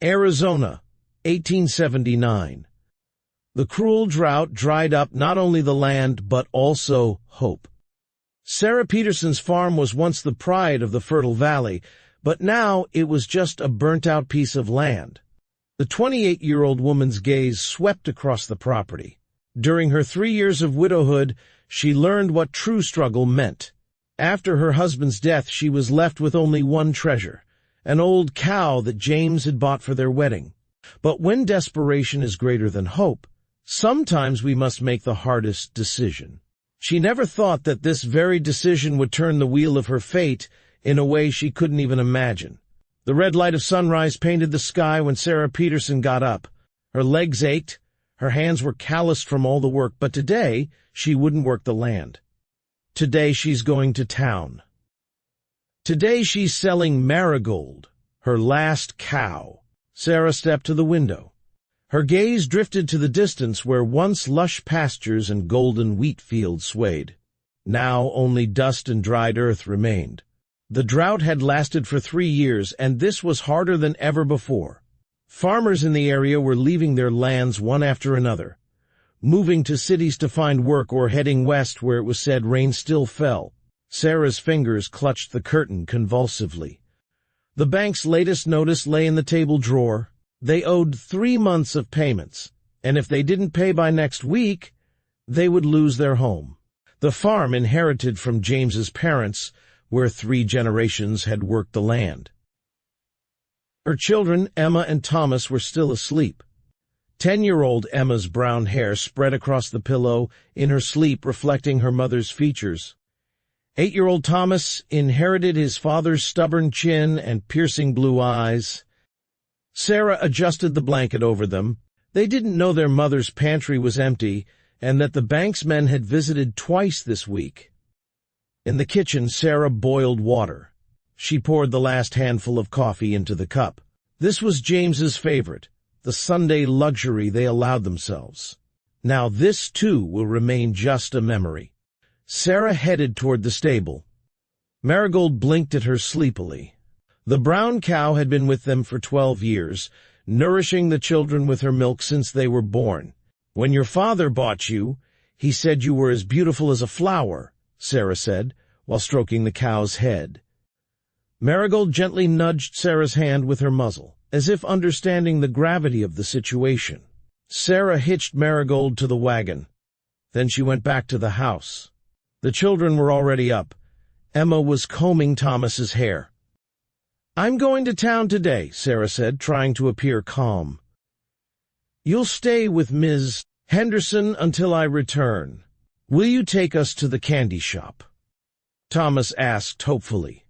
Arizona, 1879. The cruel drought dried up not only the land but also hope. Sarah Peterson's farm was once the pride of the fertile valley, but now it was just a burnt-out piece of land. The 28-year-old woman's gaze swept across the property. During her 3 years of widowhood, she learned what true struggle meant. After her husband's death, she was left with only one treasure, an old cow that James had bought for their wedding. But when desperation is greater than hope, sometimes we must make the hardest decision. She never thought that this very decision would turn the wheel of her fate in a way she couldn't even imagine. The red light of sunrise painted the sky when Sarah Peterson got up. Her legs ached, her hands were calloused from all the work, but today she wouldn't work the land. Today she's going to town. Today she's selling Marigold, her last cow. Sarah stepped to the window. Her gaze drifted to the distance where once lush pastures and golden wheat fields swayed. Now only dust and dried earth remained. The drought had lasted for 3 years, and this was harder than ever before. Farmers in the area were leaving their lands one after another, moving to cities to find work or heading west where it was said rain still fell. Sarah's fingers clutched the curtain convulsively. The bank's latest notice lay in the table drawer. They owed 3 months of payments, and if they didn't pay by next week, they would lose their home. The farm inherited from James's parents, where 3 generations had worked the land. Her children, Emma and Thomas, were still asleep. 10-year-old Emma's brown hair spread across the pillow in her sleep, reflecting her mother's features. 8-year-old Thomas inherited his father's stubborn chin and piercing blue eyes. Sarah adjusted the blanket over them. They didn't know their mother's pantry was empty and that the bank's men had visited twice this week. In the kitchen, Sarah boiled water. She poured the last handful of coffee into the cup. This was James's favorite, the Sunday luxury they allowed themselves. Now this, too, will remain just a memory. Sarah headed toward the stable. Marigold blinked at her sleepily. The brown cow had been with them for 12 years, nourishing the children with her milk since they were born. "When your father bought you, he said you were as beautiful as a flower," Sarah said, while stroking the cow's head. Marigold gently nudged Sarah's hand with her muzzle, as if understanding the gravity of the situation. Sarah hitched Marigold to the wagon. Then she went back to the house. The children were already up. Emma was combing Thomas's hair. "I'm going to town today," Sarah said, trying to appear calm. "You'll stay with Ms. Henderson until I return. Will you take us to the candy shop?" Thomas asked hopefully.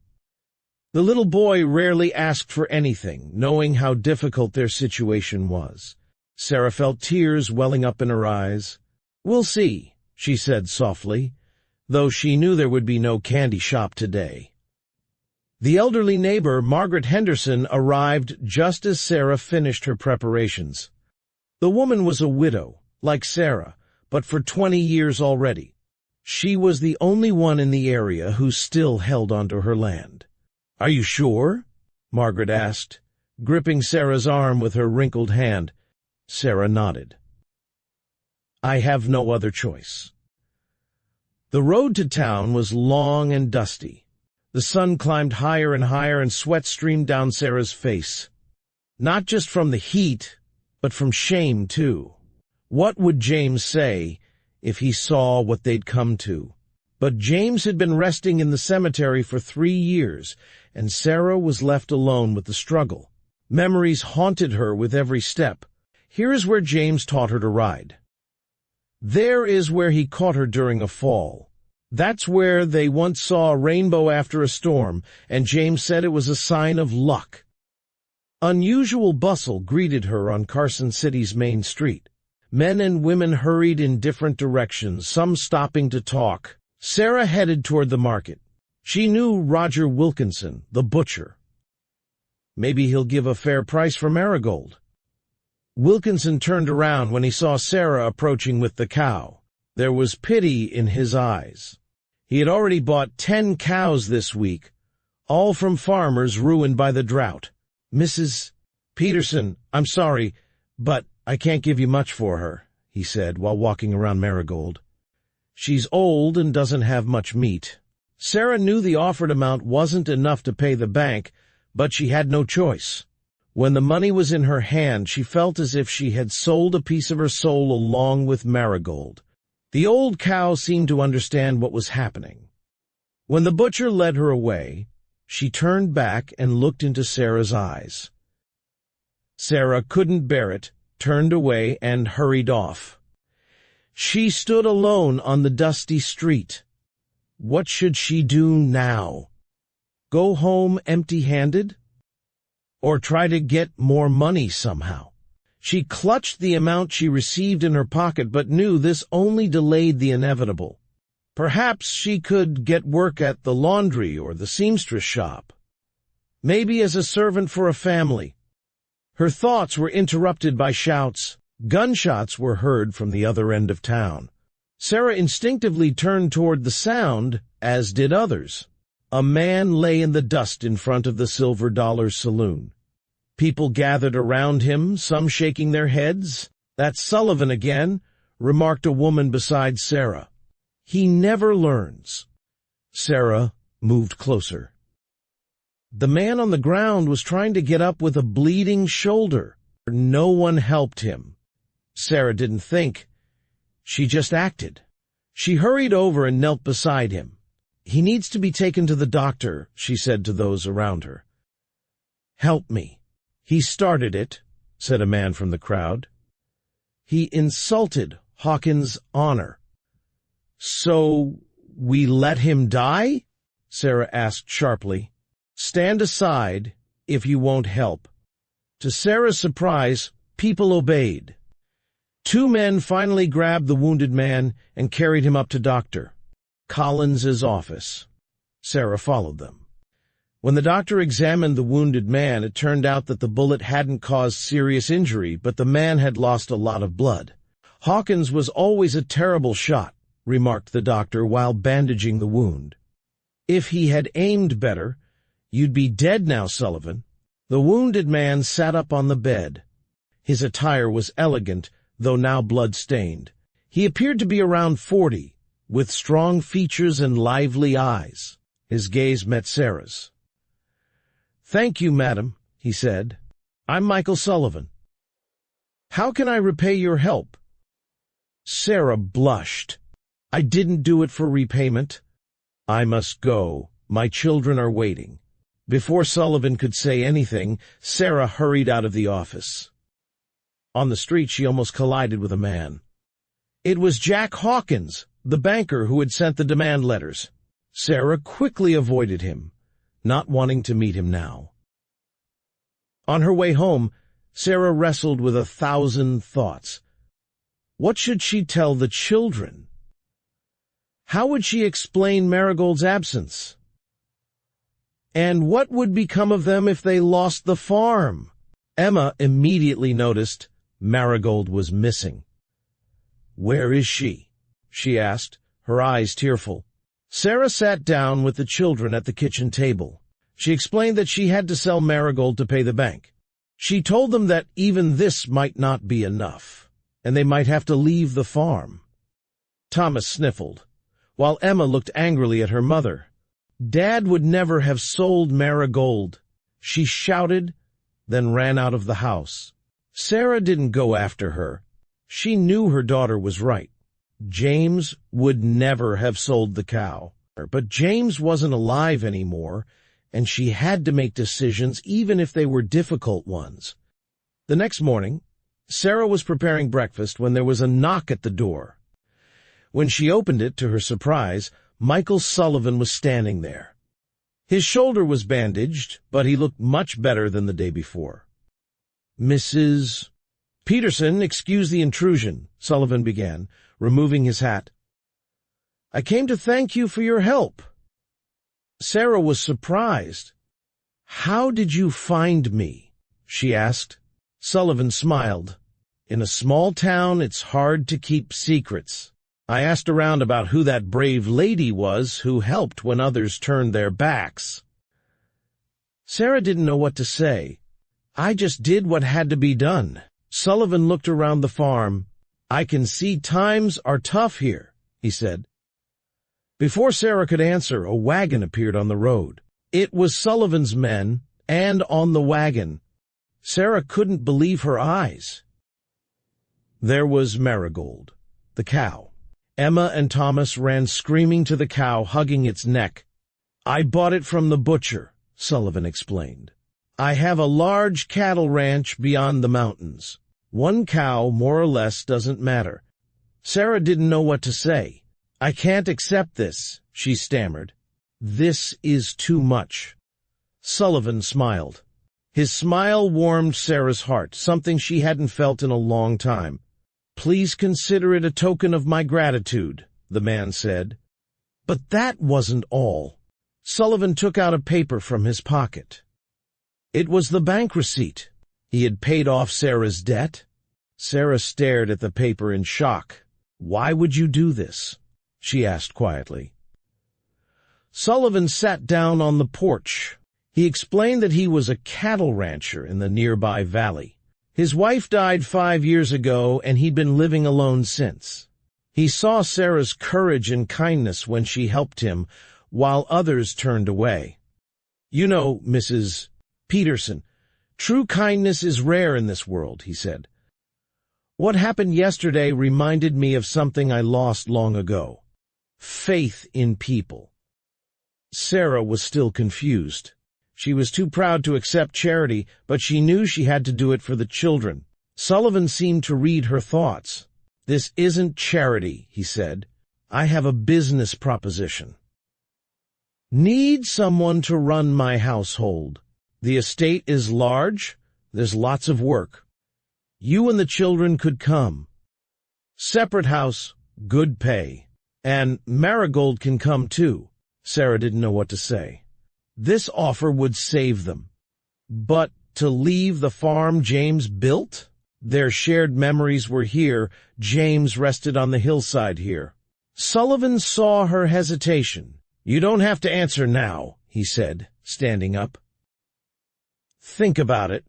The little boy rarely asked for anything, knowing how difficult their situation was. Sarah felt tears welling up in her eyes. "We'll see," she said softly, though she knew there would be no candy shop today. The elderly neighbor, Margaret Henderson, arrived just as Sarah finished her preparations. The woman was a widow, like Sarah, but for 20 years already. She was the only one in the area who still held onto her land. "Are you sure?" Margaret asked, gripping Sarah's arm with her wrinkled hand. Sarah nodded. "I have no other choice." The road to town was long and dusty. The sun climbed higher and higher and sweat streamed down Sarah's face. Not just from the heat, but from shame, too. What would James say if he saw what they'd come to? But James had been resting in the cemetery for 3 years, and Sarah was left alone with the struggle. Memories haunted her with every step. Here is where James taught her to ride. There is where he caught her during a fall. That's where they once saw a rainbow after a storm, and James said it was a sign of luck. Unusual bustle greeted her on Carson City's main street. Men and women hurried in different directions, some stopping to talk. Sarah headed toward the market. She knew Roger Wilkinson, the butcher. Maybe he'll give a fair price for Marigold. Wilkinson turned around when he saw Sarah approaching with the cow. There was pity in his eyes. He had already bought 10 cows this week, all from farmers ruined by the drought. "Peterson, I'm sorry, but I can't give you much for her," he said while walking around Marigold. "She's old and doesn't have much meat." Sarah knew the offered amount wasn't enough to pay the bank, but she had no choice. When the money was in her hand, she felt as if she had sold a piece of her soul along with Marigold. The old cow seemed to understand what was happening. When the butcher led her away, she turned back and looked into Sarah's eyes. Sarah couldn't bear it, turned away, and hurried off. She stood alone on the dusty street. What should she do now? Go home empty-handed? Or try to get more money somehow? She clutched the amount she received in her pocket, but knew this only delayed the inevitable. Perhaps she could get work at the laundry or the seamstress shop. Maybe as a servant for a family. Her thoughts were interrupted by shouts. Gunshots were heard from the other end of town. Sarah instinctively turned toward the sound, as did others. A man lay in the dust in front of the Silver Dollar Saloon. People gathered around him, some shaking their heads. "That's Sullivan again," remarked a woman beside Sarah. "He never learns." Sarah moved closer. The man on the ground was trying to get up with a bleeding shoulder. No one helped him. Sarah didn't think. She just acted. She hurried over and knelt beside him. "He needs to be taken to the doctor," she said to those around her. "Help me." "He started it," said a man from the crowd. "He insulted Hawkins' honor." "So we let him die?" Sarah asked sharply. "Stand aside if you won't help." To Sarah's surprise, people obeyed. Two men finally grabbed the wounded man and carried him up to Dr. Collins's office. Sarah followed them. When the doctor examined the wounded man, it turned out that the bullet hadn't caused serious injury, but the man had lost a lot of blood. "Hawkins was always a terrible shot," remarked the doctor while bandaging the wound. "If he had aimed better, you'd be dead now, Sullivan." The wounded man sat up on the bed. His attire was elegant, though now blood-stained. He appeared to be around 40, with strong features and lively eyes. His gaze met Sarah's. "Thank you, madam," he said. "I'm Michael Sullivan. How can I repay your help?" Sarah blushed. "I didn't do it for repayment. I must go. My children are waiting." Before Sullivan could say anything, Sarah hurried out of the office. On the street, she almost collided with a man. It was Jack Hawkins, the banker who had sent the demand letters. Sarah quickly avoided him, not wanting to meet him now. On her way home, Sarah wrestled with 1,000 thoughts. What should she tell the children? How would she explain Marigold's absence? And what would become of them if they lost the farm? Emma immediately noticed Marigold was missing. "Where is she?" she asked, her eyes tearful. Sarah sat down with the children at the kitchen table. She explained that she had to sell Marigold to pay the bank. She told them that even this might not be enough, and they might have to leave the farm. Thomas sniffled, while Emma looked angrily at her mother. Dad would never have sold Marigold. She shouted, then ran out of the house. Sarah didn't go after her. She knew her daughter was right. James would never have sold the cow. But James wasn't alive anymore, and she had to make decisions even if they were difficult ones. The next morning, Sarah was preparing breakfast when there was a knock at the door. When she opened it, to her surprise, Michael Sullivan was standing there. His shoulder was bandaged, but he looked much better than the day before. "Mrs. Peterson, excuse the intrusion," Sullivan began, removing his hat. "I came to thank you for your help." Sarah was surprised. "How did you find me?" she asked. Sullivan smiled. "In a small town, it's hard to keep secrets. I asked around about who that brave lady was who helped when others turned their backs." Sarah didn't know what to say. I just did what had to be done. Sullivan looked around the farm. I can see times are tough here, he said. Before Sarah could answer, a wagon appeared on the road. It was Sullivan's men, and on the wagon, Sarah couldn't believe her eyes. There was Marigold, the cow. Emma and Thomas ran screaming to the cow, hugging its neck. I bought it from the butcher, Sullivan explained. I have a large cattle ranch beyond the mountains. One cow, more or less, doesn't matter. Sarah didn't know what to say. I can't accept this, she stammered. This is too much. Sullivan smiled. His smile warmed Sarah's heart, something she hadn't felt in a long time. Please consider it a token of my gratitude, the man said. But that wasn't all. Sullivan took out a paper from his pocket. It was the bank receipt. He had paid off Sarah's debt. Sarah stared at the paper in shock. Why would you do this? She asked quietly. Sullivan sat down on the porch. He explained that he was a cattle rancher in the nearby valley. His wife died 5 years ago, and he'd been living alone since. He saw Sarah's courage and kindness when she helped him, while others turned away. You know, Mrs. Peterson, true kindness is rare in this world, he said. What happened yesterday reminded me of something I lost long ago. Faith in people. Sarah was still confused. She was too proud to accept charity, but she knew she had to do it for the children. Sullivan seemed to read her thoughts. This isn't charity, he said. I have a business proposition. Need someone to run my household. The estate is large. There's lots of work. You and the children could come. Separate house, good pay. And Marigold can come too. Sarah didn't know what to say. This offer would save them. But to leave the farm James built? Their shared memories were here. James rested on the hillside here. Sullivan saw her hesitation. You don't have to answer now, he said, standing up. Think about it.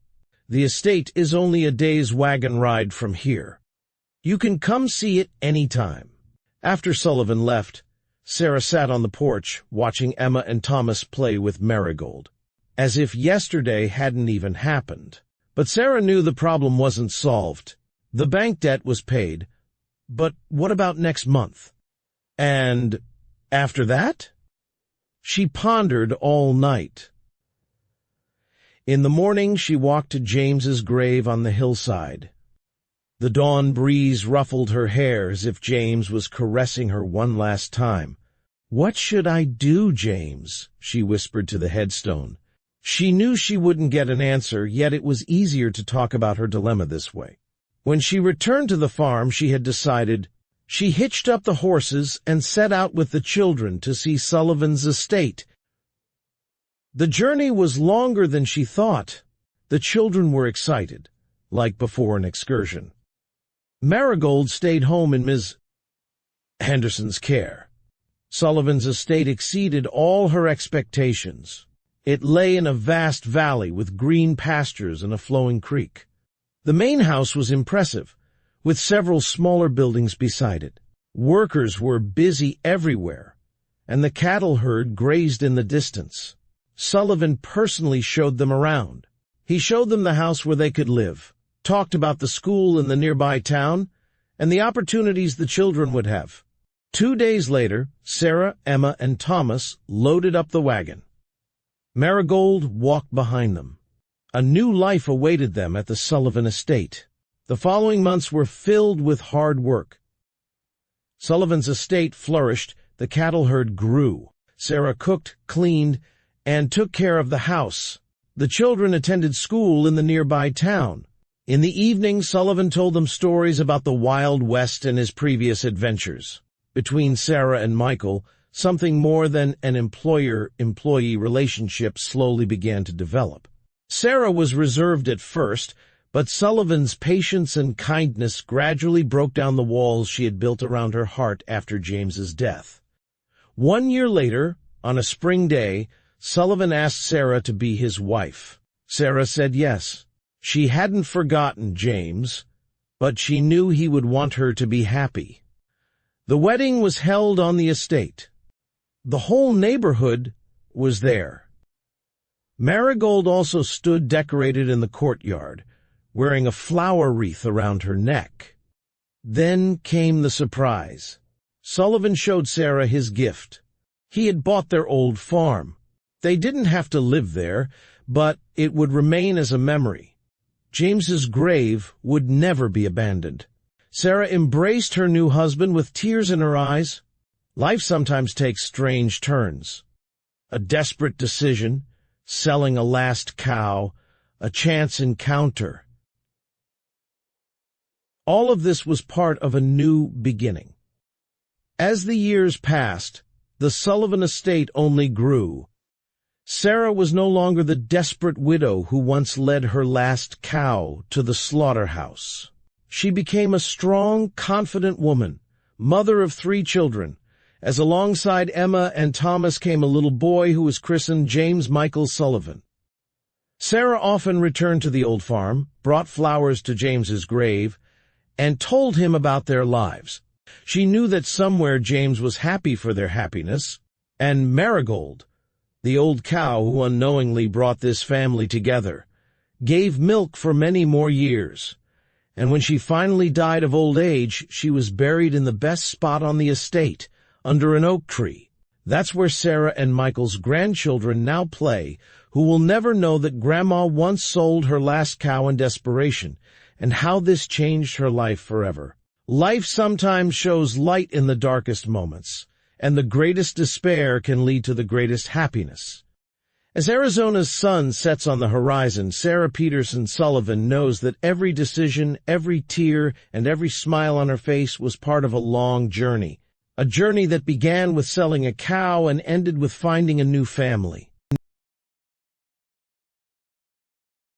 The estate is only a day's wagon ride from here. You can come see it any time. After Sullivan left, Sarah sat on the porch, watching Emma and Thomas play with Marigold, as if yesterday hadn't even happened. But Sarah knew the problem wasn't solved. The bank debt was paid. But what about next month? And after that? She pondered all night. In the morning, she walked to James's grave on the hillside. The dawn breeze ruffled her hair as if James was caressing her one last time. What should I do, James? She whispered to the headstone. She knew she wouldn't get an answer, yet it was easier to talk about her dilemma this way. When she returned to the farm, she had decided. She hitched up the horses and set out with the children to see Sullivan's estate. The journey was longer than she thought. The children were excited, like before an excursion. Marigold stayed home in Ms. Henderson's care. Sullivan's estate exceeded all her expectations. It lay in a vast valley with green pastures and a flowing creek. The main house was impressive, with several smaller buildings beside it. Workers were busy everywhere, and the cattle herd grazed in the distance. Sullivan personally showed them around. He showed them the house where they could live, talked about the school in the nearby town, and the opportunities the children would have. 2 days later, Sarah, Emma, and Thomas loaded up the wagon. Marigold walked behind them. A new life awaited them at the Sullivan estate. The following months were filled with hard work. Sullivan's estate flourished, the cattle herd grew. Sarah cooked, cleaned, and took care of the house. The children attended school in the nearby town. In the evening, Sullivan told them stories about the Wild West and his previous adventures. Between Sarah and Michael, something more than an employer-employee relationship slowly began to develop. Sarah was reserved at first, but Sullivan's patience and kindness gradually broke down the walls she had built around her heart after James's death. 1 year later, on a spring day, Sullivan asked Sarah to be his wife. Sarah said yes. She hadn't forgotten James, but she knew he would want her to be happy. The wedding was held on the estate. The whole neighborhood was there. Marigold also stood decorated in the courtyard, wearing a flower wreath around her neck. Then came the surprise. Sullivan showed Sarah his gift. He had bought their old farm. They didn't have to live there, but it would remain as a memory. James's grave would never be abandoned. Sarah embraced her new husband with tears in her eyes. Life sometimes takes strange turns. A desperate decision, selling a last cow, a chance encounter. All of this was part of a new beginning. As the years passed, the Sullivan estate only grew. Sarah was no longer the desperate widow who once led her last cow to the slaughterhouse. She became a strong, confident woman, mother of 3 children, as alongside Emma and Thomas came a little boy who was christened James Michael Sullivan. Sarah often returned to the old farm, brought flowers to James's grave, and told him about their lives. She knew that somewhere James was happy for their happiness, and Marigold, the old cow who unknowingly brought this family together, gave milk for many more years. And when she finally died of old age, she was buried in the best spot on the estate, under an oak tree. That's where Sarah and Michael's grandchildren now play, who will never know that Grandma once sold her last cow in desperation, and how this changed her life forever. Life sometimes shows light in the darkest moments, and the greatest despair can lead to the greatest happiness. As Arizona's sun sets on the horizon, Sarah Peterson Sullivan knows that every decision, every tear, and every smile on her face was part of a long journey. A journey that began with selling a cow and ended with finding a new family.